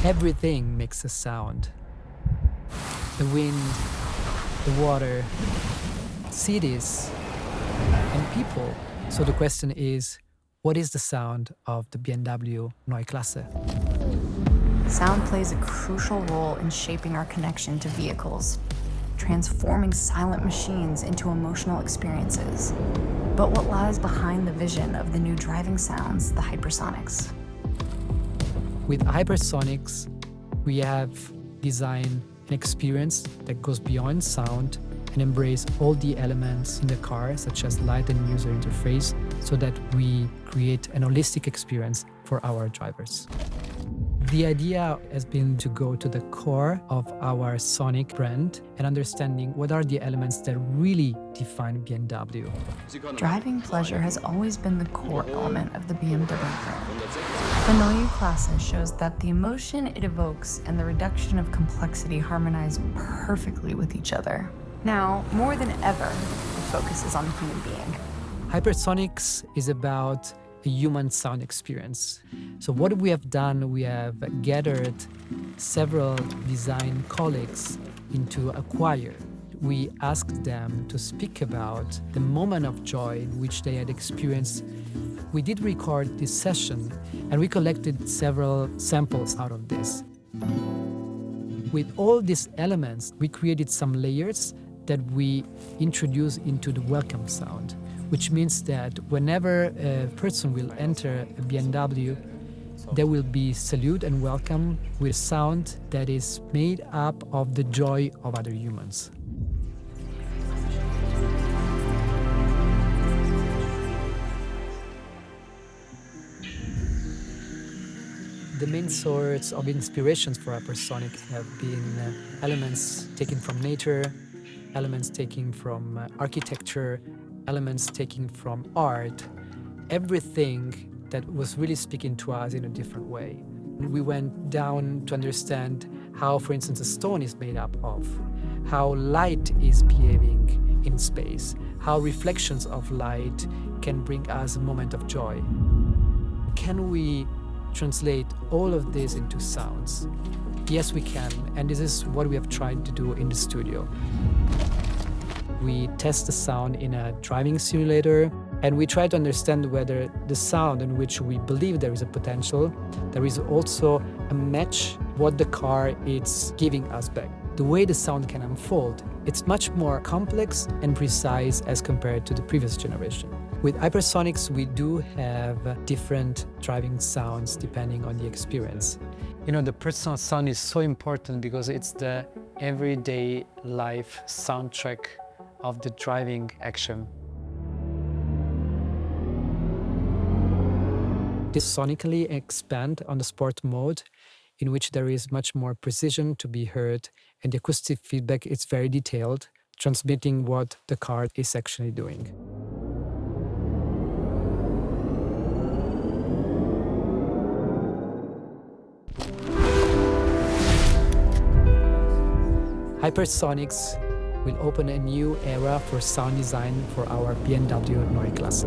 Everything makes a sound. The wind, the water, cities, and people. So the question is, what is the sound of the BMW Neue Klasse? Sound plays a crucial role in shaping our connection to vehicles, transforming silent machines into emotional experiences. But what lies behind the vision of the new driving sounds, the HypersonX? With HypersonX, we have designed an experience that goes beyond sound and embrace all the elements in the car, such as light and user interface, so that we create an holistic experience for our drivers. The idea has been to go to the core of our sonic brand and understanding what are the elements that really define BMW. Driving pleasure has always been the core element of the BMW brand. The Neue Klasse shows that the emotion it evokes and the reduction of complexity harmonize perfectly with each other. Now, more than ever, the focus is on the human being. HypersonX is about a human sound experience. So what we have done, we have gathered several design colleagues into a choir. We asked them to speak about the moment of joy in which they had experienced. We did record this session and we collected several samples out of this. With all these elements, we created some layers that we introduce into the welcome sound, which means that whenever a person will enter a BMW, there will be salute and welcome with sound that is made up of the joy of other humans. The main source of inspirations for HypersonX have been elements taken from nature, elements taken from architecture, elements taken from art, everything that was really speaking to us in a different way. We went down to understand how, for instance, a stone is made up of, how light is behaving in space, how reflections of light can bring us a moment of joy. Can we translate all of this into sounds? Yes, we can, and this is what we have tried to do in the studio. We test the sound in a driving simulator, and we try to understand whether the sound in which we believe there is a potential, there is also a match what the car is giving us back. The way the sound can unfold, it's much more complex and precise as compared to the previous generation. With HypersonX, we do have different driving sounds depending on the experience. You know, the personal sound is so important because it's the everyday life soundtrack of the driving action. This sonically expand on the sport mode, in which there is much more precision to be heard, and the acoustic feedback is very detailed, transmitting what the car is actually doing. HypersonX will open a new era for sound design for our BMW Neue Klasse.